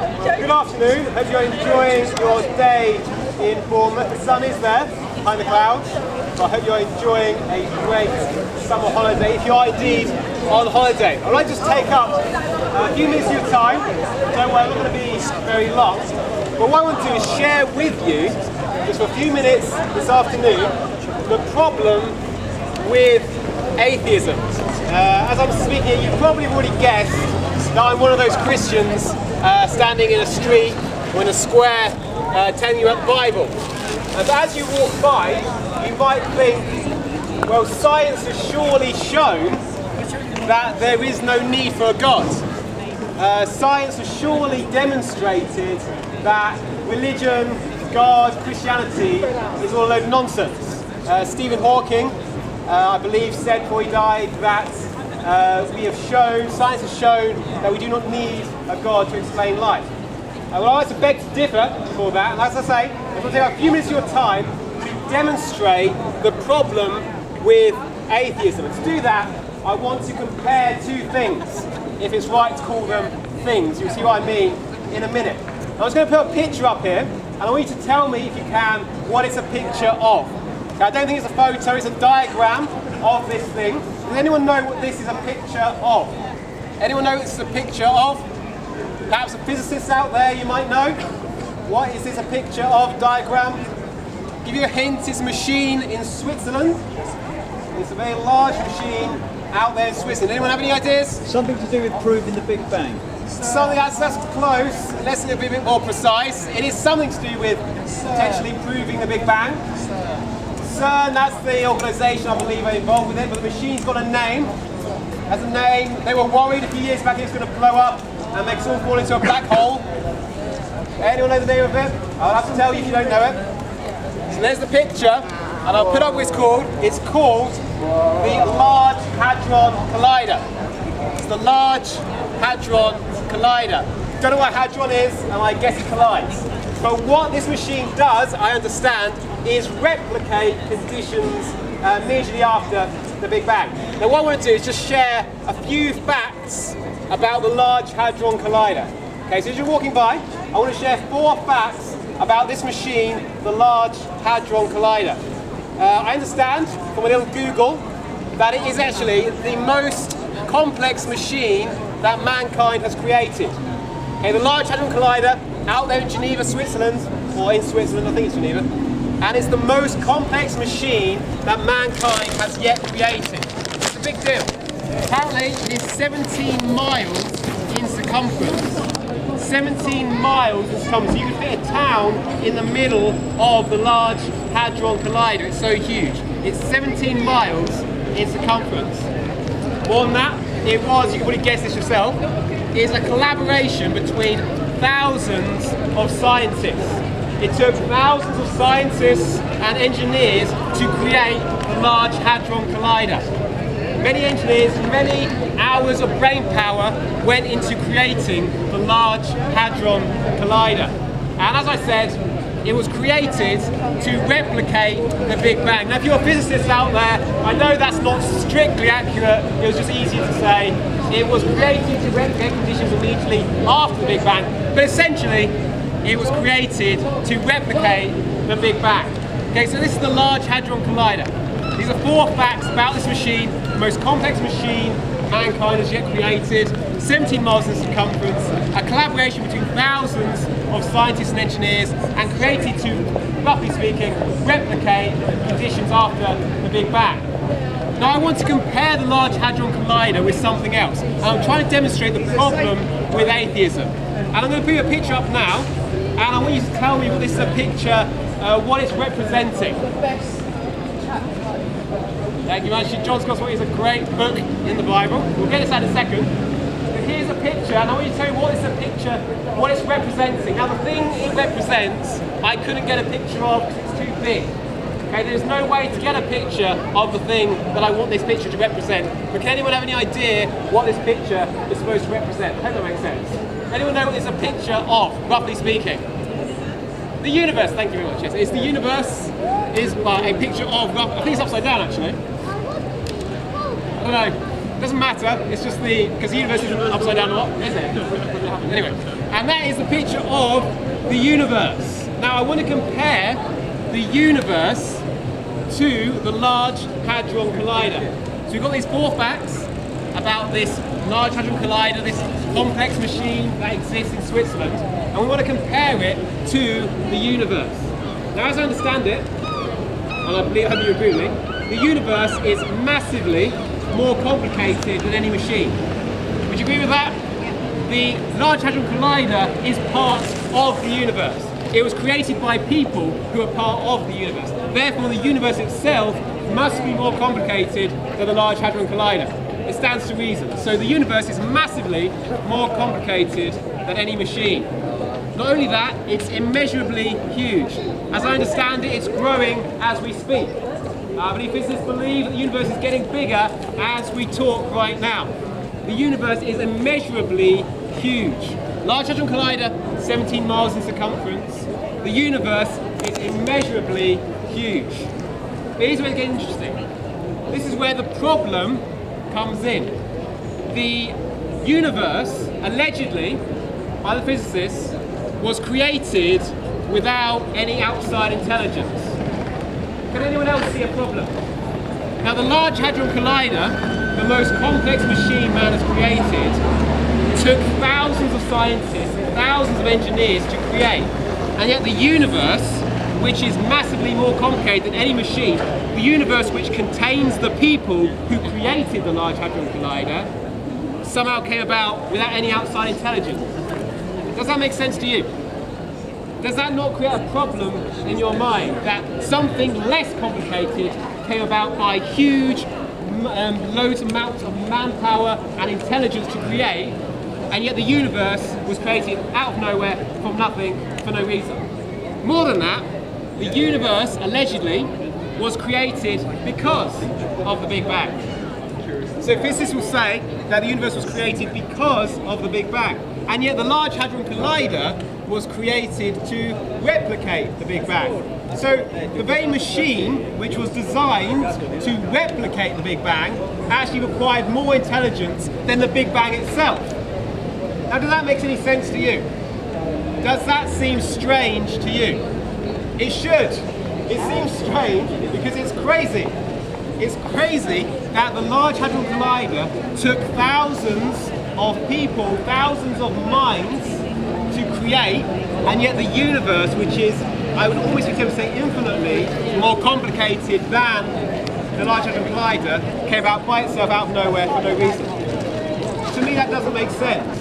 Good afternoon. Hope you're enjoying your day in Bournemouth. The sun is there behind the clouds. So I hope you're enjoying a great summer holiday. If you are indeed on holiday, I'd like to just take up a few minutes of your time. Don't worry, I'm not going to be very long. But what I want to do is share with you, just for a few minutes this afternoon, the problem with atheism. As I'm speaking, you probably have already guessed that I'm one of those Christians standing in a street or in a square telling you about the Bible. And as you walk by, you might think, well, science has surely shown that there is no need for a God. Science has surely demonstrated that religion, God, Christianity is all a load of nonsense. Stephen Hawking, I believe, said before he died that science has shown that we do not need a God to explain life. Well, I like to beg to differ for that, and as I say, I'm going to take a few minutes of your time to demonstrate the problem with atheism. And to do that, I want to compare two things, if it's right to call them things. You'll see what I mean in a minute. I was going to put a picture up here, and I want you to tell me, if you can, what it's a picture of. Okay, I don't think it's a photo, it's a diagram of this thing. Does anyone know what this is a picture of? Anyone know what this is a picture of? Perhaps a physicist out there, you might know. What is this a picture of? Diagram? Give you a hint, it's a machine in Switzerland. It's a very large machine out there in Switzerland. Anyone have any ideas? Something to do with proving the Big Bang. Something that's close, let's be a bit more precise. It is something to do with potentially proving the Big Bang. CERN, that's the organisation I believe are involved with it, but the machine's got a name. Has a name. They were worried a few years back it was going to blow up and make us all fall into a black hole. Anyone know the name of it? I'll have to tell you if you don't know it. So there's the picture, and I'll put up what it's called. It's called the Large Hadron Collider. It's the Large Hadron Collider. Don't know what hadron is, and I guess it collides. But what this machine does, I understand, is replicate conditions immediately after the Big Bang. Now what I want to do is just share a few facts about the Large Hadron Collider. Okay, so as you're walking by, I want to share 4 facts about this machine, the Large Hadron Collider. I understand from a little Google that it is actually the most complex machine that mankind has created. Okay, the Large Hadron Collider, out there in Geneva, Switzerland, or in Switzerland, I think it's Geneva, and it's the most complex machine that mankind has yet created. It's a big deal. Apparently, it is 17 miles in circumference. 17 miles in circumference. You can fit a town in the middle of the Large Hadron Collider. It's so huge. It's 17 miles in circumference. More than that, it was, you can probably guess this yourself, is a collaboration between thousands of scientists. It took thousands of scientists and engineers to create the Large Hadron Collider. Many engineers, many hours of brain power went into creating the Large Hadron Collider. And as I said, it was created to replicate the Big Bang. Now if you're physicists out there, I know that's not strictly accurate, it was just easier to say. It was created to replicate conditions immediately after the Big Bang, but essentially it was created to replicate the Big Bang. Okay, so this is the Large Hadron Collider. These are 4 facts about this machine, the most complex machine mankind has yet created, 17 miles in circumference, a collaboration between thousands of scientists and engineers, and created to, roughly speaking, replicate conditions after the Big Bang. Now I want to compare the Large Hadron Collider with something else. And I'm trying to demonstrate the problem with atheism. And I'm going to put a picture up now, and I want you to tell me what this is a picture, what it's representing. Thank you very much. John's Gospel is a great book in the Bible. We'll get this out in a second. But here's a picture, and I want you to tell me what is a picture, what it's representing. Now the thing it represents, I couldn't get a picture of because it's too big. Okay, there's no way to get a picture of the thing that I want this picture to represent. But can anyone have any idea what this picture is supposed to represent? I hope that makes sense. Anyone know what it's a picture of, roughly speaking? The universe, thank you very much. Yes, it's the universe is a picture of, I think it's upside down actually. I don't know. Doesn't matter, it's just because the universe isn't upside down or what, is it? Anyway, and that is the picture of the universe. Now I want to compare the universe to the Large Hadron Collider. So we've got these 4 facts about this Large Hadron Collider, this complex machine that exists in Switzerland, and we want to compare it to the universe. Now as I understand it, and I hope you agree with me, the universe is massively more complicated than any machine. Would you agree with that? The Large Hadron Collider is part of the universe. It was created by people who are part of the universe. Therefore, the universe itself must be more complicated than the Large Hadron Collider. It stands to reason. So the universe is massively more complicated than any machine. Not only that, it's immeasurably huge. As I understand it, it's growing as we speak. Many physicists believe that the universe is getting bigger as we talk right now. The universe is immeasurably huge. Large Hadron Collider, 17 miles in circumference. The universe is immeasurably huge. But here's where it gets interesting. This is where the problem comes in. The universe, allegedly, by the physicists, was created without any outside intelligence. Can anyone else see a problem? Now the Large Hadron Collider, the most complex machine man has created, took thousands of scientists, thousands of engineers to create. And yet the universe, which is massively more complicated than any machine, the universe which contains the people who created the Large Hadron Collider, somehow came about without any outside intelligence. Does that make sense to you? Does that not create a problem in your mind that something less complicated came about by huge loads amounts of manpower and intelligence to create, and yet the universe was created out of nowhere from nothing for no reason? More than that, the universe allegedly was created because of the Big Bang. So physicists will say that the universe was created because of the Big Bang, and yet the Large Hadron Collider was created to replicate the Big Bang. So the very machine which was designed to replicate the Big Bang actually required more intelligence than the Big Bang itself. Now does that make any sense to you? Does that seem strange to you? It should. It seems strange because it's crazy. It's crazy that the Large Hadron Collider took thousands of people, thousands of minds to create, and yet the universe, which is, I would almost be tempted to say, infinitely more complicated than the Large Hadron Collider, came about by itself out of nowhere for no reason. To me that doesn't make sense.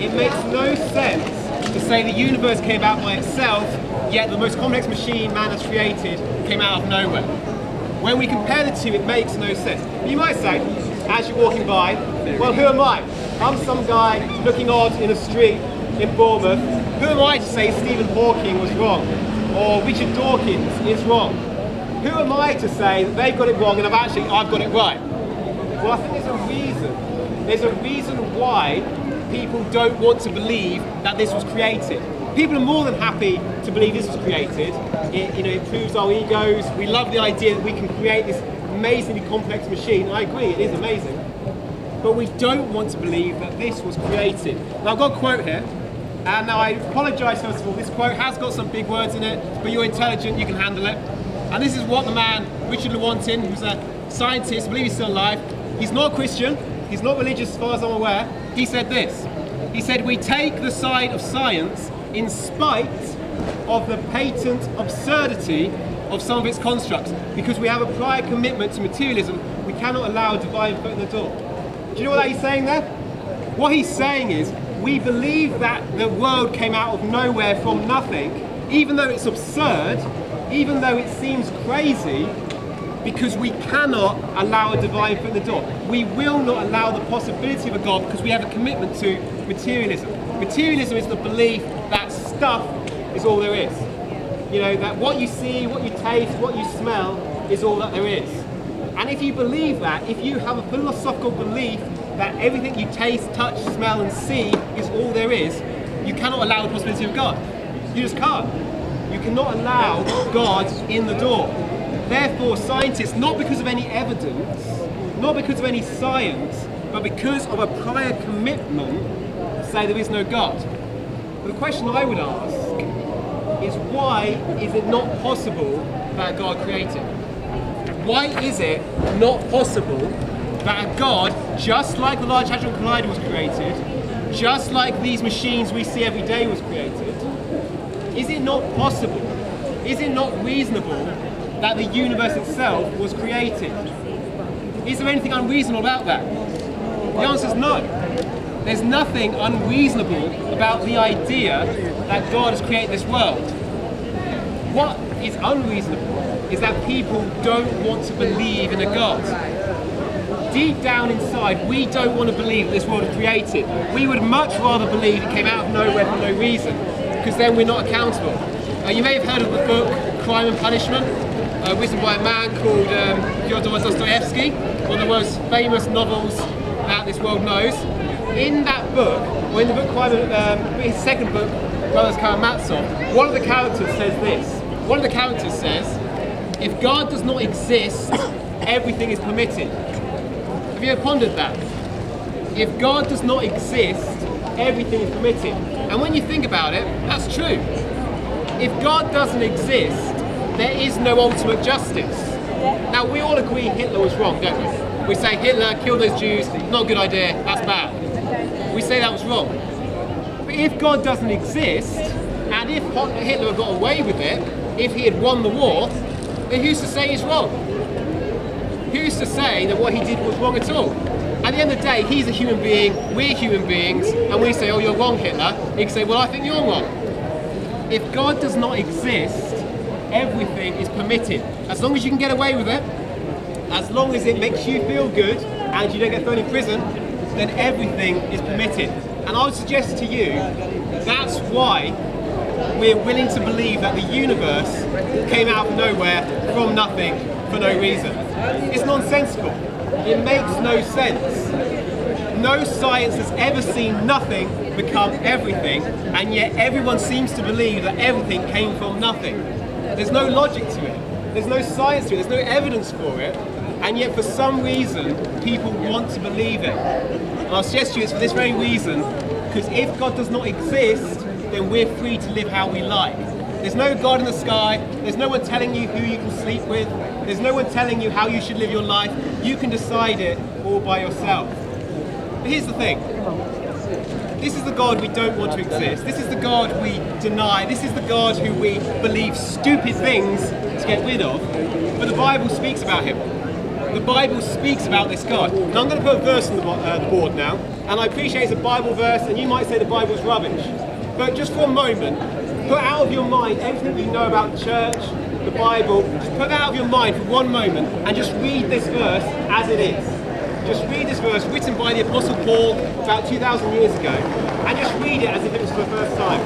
It makes no sense to say the universe came about by itself, yet the most complex machine man has created came out of nowhere. When we compare the two, it makes no sense. You might say, as you're walking by, well, who am I? I'm some guy looking odd in a street in Bournemouth. Who am I to say Stephen Hawking was wrong? Or Richard Dawkins is wrong? Who am I to say that they've got it wrong and I've got it right? Well, I think there's a reason. There's a reason why people don't want to believe that this was created. People are more than happy to believe this was created. It improves our egos. We love the idea that we can create this amazingly complex machine. I agree, it is amazing. But we don't want to believe that this was created. Now I've got a quote here, and now I apologise first of all, this quote has got some big words in it, but you're intelligent, you can handle it. And this is what the man, Richard Lewontin, who's a scientist, I believe he's still alive, he's not a Christian, he's not religious as far as I'm aware, he said this. He said, "We take the side of science in spite of the patent absurdity of some of its constructs. Because we have a prior commitment to materialism, we cannot allow a divine foot in the door." Do you know what he's saying there? What he's saying is, we believe that the world came out of nowhere from nothing, even though it's absurd, even though it seems crazy, because we cannot allow a divine foot in the door. We will not allow the possibility of a God because we have a commitment to materialism. Materialism is the belief that stuff is all there is. You know, that what you see, what you taste, what you smell is all that there is. And if you believe that, if you have a philosophical belief that everything you taste, touch, smell and see is all there is, you cannot allow the possibility of God. You just can't. You cannot allow God in the door. Therefore, scientists, not because of any evidence, not because of any science, but because of a prior commitment to say there is no God. But the question I would ask is, why is it not possible that God created? Why is it not possible that a God, just like the Large Hadron Collider was created, just like these machines we see every day was created, is it not possible, is it not reasonable that the universe itself was created? Is there anything unreasonable about that? The answer is no. There's nothing unreasonable about the idea that God has created this world. What is unreasonable is that people don't want to believe in a God. Deep down inside, we don't want to believe that this world was created. We would much rather believe it came out of nowhere for no reason, because then we're not accountable. You may have heard of the book Crime and Punishment, written by a man called Fyodor Dostoevsky, one of the most famous novels that this world knows. In that book, or in the book his second book, Brothers Karamazov, one of the characters says this. One of the characters says, if God does not exist, everything is permitted. Have you ever pondered that? If God does not exist, everything is permitted. And when you think about it, that's true. If God doesn't exist, there is no ultimate justice. Now, we all agree Hitler was wrong, don't we? We say Hitler killed those Jews, not a good idea, that's bad. We say that was wrong. But if God doesn't exist, and if Hitler had got away with it, if he had won the war, then who's to say he's wrong? Who's to say that what he did was wrong at all? At the end of the day, he's a human being, we're human beings, and we say, oh, you're wrong, Hitler. He can say, well, I think you're wrong. If God does not exist, everything is permitted. As long as you can get away with it, as long as it makes you feel good, and you don't get thrown in prison, then everything is permitted. And I would suggest to you, that's why we're willing to believe that the universe came out of nowhere, from nothing, for no reason. It's nonsensical. It makes no sense. No science has ever seen nothing become everything, and yet everyone seems to believe that everything came from nothing. There's no logic to it. There's no science to it. There's no evidence for it, and yet for some reason people want to believe it. And I'll suggest to you it's for this very reason, because if God does not exist, then we're free to live how we like. There's no God in the sky, there's no one telling you who you can sleep with, there's no one telling you how you should live your life. You can decide it all by yourself. But here's the thing. This is the God we don't want to exist. This is the God we deny. This is the God who we believe stupid things to get rid of. But the Bible speaks about him. The Bible speaks about this God. Now I'm going to put a verse on the board now, and I appreciate it's a Bible verse, and you might say the Bible's rubbish. But just for a moment, put out of your mind everything you know about the church, the Bible. Just put that out of your mind for one moment and just read this verse as it is. Just read this verse written by the Apostle Paul about 2,000 years ago, and just read it as if it was for the first time.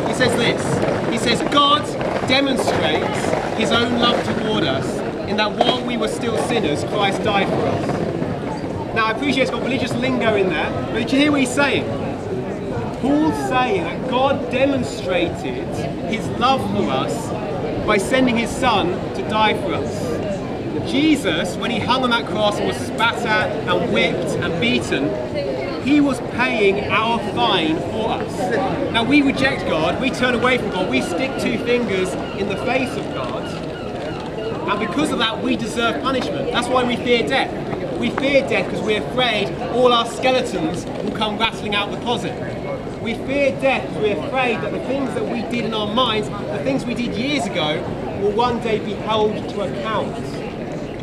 He says this. He says, God demonstrates his own love toward us in that while we were still sinners, Christ died for us. Now I appreciate it's got religious lingo in there, but did you hear what he's saying? Paul's saying that God demonstrated his love for us by sending his son to die for us. Jesus, when he hung on that cross and was spat at and whipped and beaten, he was paying our fine for us. Now we reject God, we turn away from God, we stick two fingers in the face of God, and because of that we deserve punishment. That's why we fear death. We fear death because we're afraid all our skeletons will come rattling out of the closet. We fear death because we're afraid that the things that we did in our minds, the things we did years ago, will one day be held to account.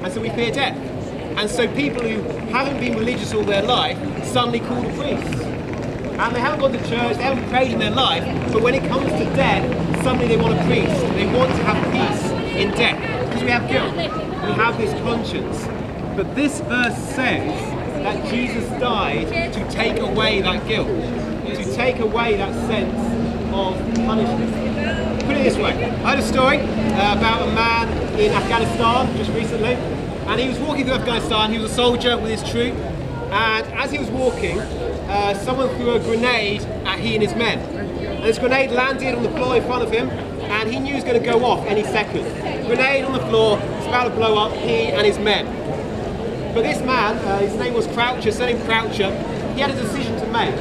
And so we fear death. And so people who haven't been religious all their life suddenly call the priests. And they haven't gone to church, they haven't prayed in their life, but when it comes to death, suddenly they want a priest. They want to have peace in death. Because we have guilt. We have this conscience. But this verse says that Jesus died to take away that guilt, to take away that sense of punishment. Put it this way, I heard a story about a man in Afghanistan just recently, and he was walking through Afghanistan. He was a soldier with his troop, and as he was walking, someone threw a grenade at he and his men. And this grenade landed on the floor in front of him, and he knew it was going to go off any second. Grenade on the floor, it's about to blow up he and his men. But this man, his name was Croucher, surname Croucher, he had a decision to make.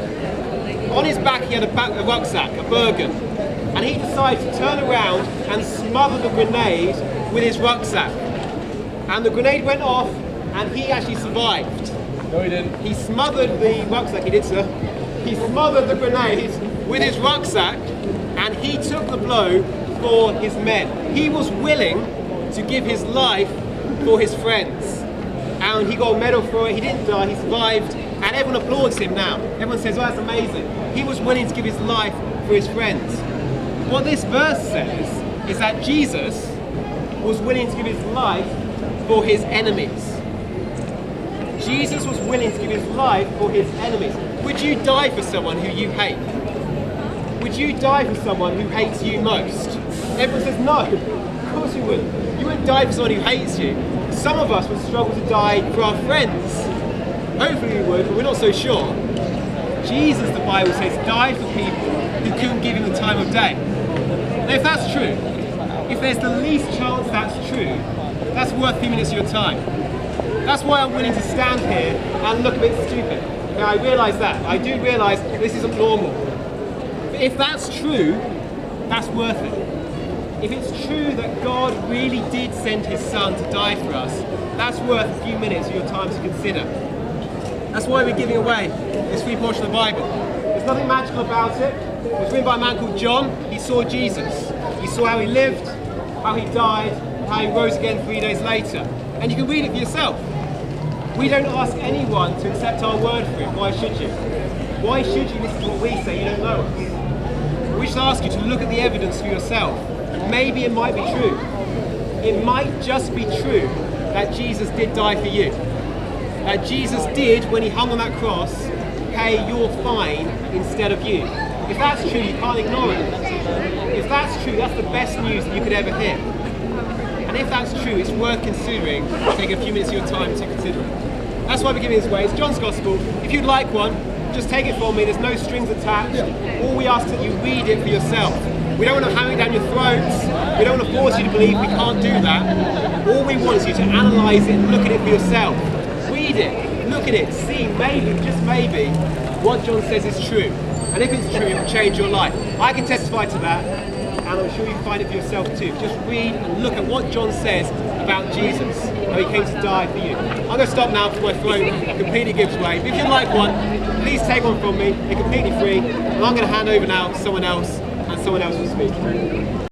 On his back he had a rucksack, a Bergen, and he decided to turn around and smother the grenade with his rucksack. And the grenade went off and he actually survived. No, he didn't. He smothered the rucksack, he did, sir. He smothered the grenade with his rucksack and he took the blow for his men. He was willing to give his life for his friends. And he got a medal for it, he didn't die, he survived, and everyone applauds him now. Everyone says, oh, that's amazing. He was willing to give his life for his friends. What this verse says is that Jesus was willing to give his life for his enemies. Jesus was willing to give his life for his enemies. Would you die for someone who you hate? Would you die for someone who hates you most? Everyone says no. Of course you wouldn't. You wouldn't die for someone who hates you. Some of us would struggle to die for our friends. Hopefully we would, but we're not so sure. Jesus, the Bible says, died for people who couldn't give him the time of day. Now if that's true, if there's the least chance that's true, that's worth a few minutes of your time. That's why I'm willing to stand here and look a bit stupid. Now I realise that. I do realise this isn't normal. But if that's true, that's worth it. If it's true that God really did send his son to die for us, that's worth a few minutes of your time to consider. That's why we're giving away this free portion of the Bible. There's nothing magical about it. It was written by a man called John. He saw Jesus. He saw how he lived, how he died, how he rose again 3 days later. And you can read it for yourself. We don't ask anyone to accept our word for it. Why should you? Why should you listen to what we say? You don't know us. We should ask you to look at the evidence for yourself. Maybe it might be true. It might just be true that Jesus did die for you. That Jesus did, when he hung on that cross, pay your fine instead of you. If that's true, you can't ignore it. If that's true, that's the best news that you could ever hear. And if that's true, it's worth considering, taking a few minutes of your time to consider it. That's why we're giving this away. It's John's Gospel. If you'd like one, just take it from me. There's no strings attached. All we ask is that you read it for yourself. We don't want to hammer it down your throats. We don't want to force you to believe. We can't do that. All we want is you to analyse it and look at it for yourself. Read it, look at it, see, maybe, just maybe, what John says is true. And if it's true, it will change your life. I can testify to that, and I'm sure you can find it for yourself too. Just read and look at what John says about Jesus, how he came to die for you. I'm going to stop now before my throat completely gives way. But if you'd like one, please take one from me. They're completely free. And I'm going to hand over now to someone else, and someone else will speak.